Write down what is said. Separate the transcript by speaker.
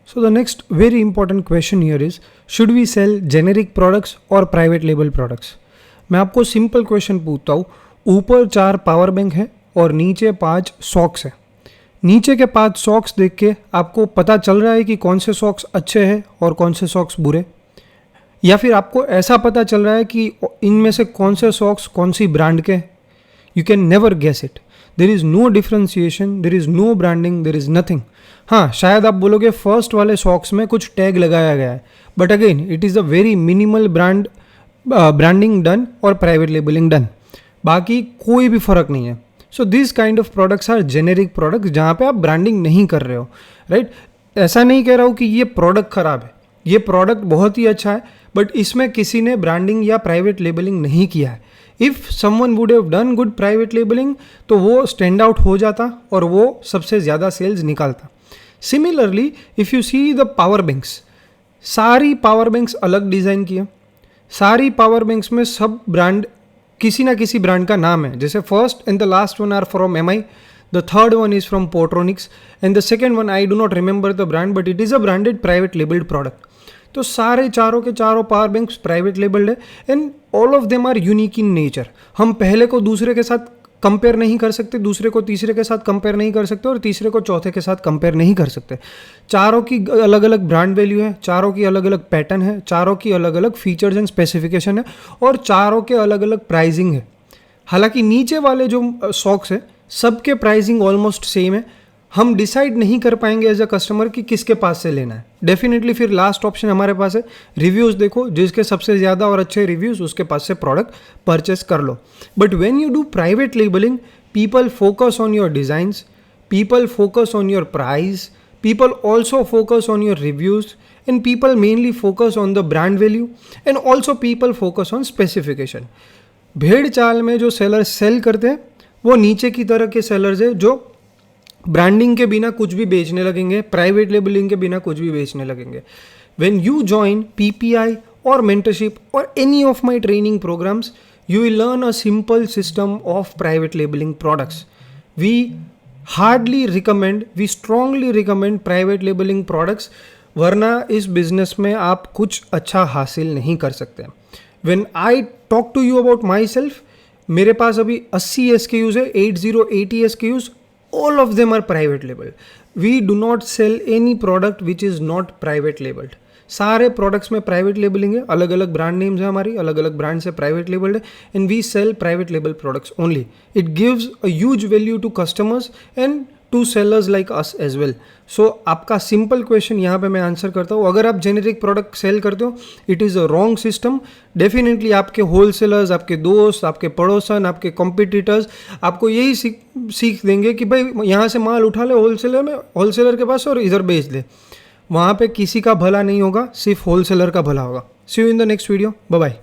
Speaker 1: So the next very important question here is, should we sell generic products or private label products? मैं आपको simple question पूछता हूँ, ऊपर 4 power bank है और नीचे 5 सॉक्स है। नीचे के 5 सॉक्स देख के आपको पता चल रहा है कि कौन से सॉक्स अच्छे हैं और कौन से सॉक्स बुरे, या फिर आपको ऐसा पता चल रहा है कि इनमें से कौन से सॉक्स कौन सी ब्रांड के? You can never guess it. There is no differentiation, there is no branding, there is nothing. हाँ, शायद आप बोलोगे फर्स्ट वाले सॉक्स में कुछ टैग लगाया गया है, but again it is a very minimal branding done और प्राइवेट लेबलिंग डन, बाकी कोई भी फर्क नहीं है। So this kind of products are generic products जहाँ पे आप ब्रांडिंग नहीं कर रहे हो, राइट? ऐसा नहीं कह रहा हूँ कि ये प्रोडक्ट खराब है, ये प्रोडक्ट बहुत ही अच्छा है, बट इसमें किसी ने ब्रांडिंग या प्राइवेट लेबलिंग नहीं किया है। If someone would have done good private labelling तो वो स्टैंड आउट हो जाता और वो सबसे ज़्यादा सेल्स निकालता। Similarly if you see the power banks, सारी पावर बैंक्स अलग डिज़ाइन की है, सारी पावर बैंक्स में सब ब्रांड, किसी ना किसी ब्रांड का नाम है। जैसे first and the last one are from MI, the third one is from Portronics and the second one I do not remember the brand, but it is a branded private labelled product. तो सारे चारों के चारों power banks private labelled है and all of them are unique in nature. हम पहले को दूसरे के साथ कंपेयर नहीं कर सकते, दूसरे को तीसरे के साथ कंपेयर नहीं कर सकते और तीसरे को चौथे के साथ कंपेयर नहीं कर सकते। चारों की अलग अलग ब्रांड वैल्यू है, चारों की अलग अलग पैटर्न है, चारों की अलग अलग फीचर्स एंड स्पेसिफिकेशन है और चारों के अलग अलग प्राइसिंग है। हालांकि नीचे वाले जो सॉक्स है सबके प्राइसिंग ऑलमोस्ट सेम है। हम डिसाइड नहीं कर पाएंगे एज अ कस्टमर कि किसके पास से लेना है। डेफिनेटली फिर लास्ट ऑप्शन हमारे पास है, रिव्यूज़ देखो, जिसके सबसे ज़्यादा और अच्छे रिव्यूज़ उसके पास से प्रोडक्ट परचेस कर लो। But when you do private labelling, people focus on your designs, people focus on your price, people also focus on your reviews, and people mainly focus on the brand value, and also people focus on specification. भेड़ चाल में जो seller sell करते हैं वो नीचे की तरह के सेलर्स है जो ब्रांडिंग के बिना कुछ भी बेचने लगेंगे, प्राइवेट लेबलिंग के बिना कुछ भी बेचने लगेंगे। When you join PPI or mentorship or any of my training programs, you will learn a simple system of private labeling products. We strongly recommend private labeling products, वरना इस बिजनेस में आप कुछ अच्छा हासिल नहीं कर सकते। When I talk to you about myself, मेरे पास अभी 80 SKUs है, 80 SKUs, all of them are private labeled. We do not sell any product which is not private labeled. सारे प्रोडक्ट्स में प्राइवेट लेबलिंग है, अलग अलग ब्रांड नेम्स है, हमारी अलग अलग ब्रांड से प्राइवेट लेबल्ड है, and we sell private label products only. It gives a huge value to customers and to sellers like us as well. So आपका सिंपल क्वेश्चन यहाँ पे मैं आंसर करता हूँ, अगर आप जेनेरिक प्रोडक्ट सेल करते हो, it is a wrong system. Definitely आपके होलसेलर्स, आपके दोस्त, आपके पड़ोसन, आपके कॉम्पिटिटर्स आपको यही सीख देंगे कि भाई यहाँ से माल उठा ले होलसेलर के पास और इधर बेच दे। वहाँ पे किसी का भला नहीं होगा, सिर्फ होलसेलर का भला होगा। See you in the next video, bye bye.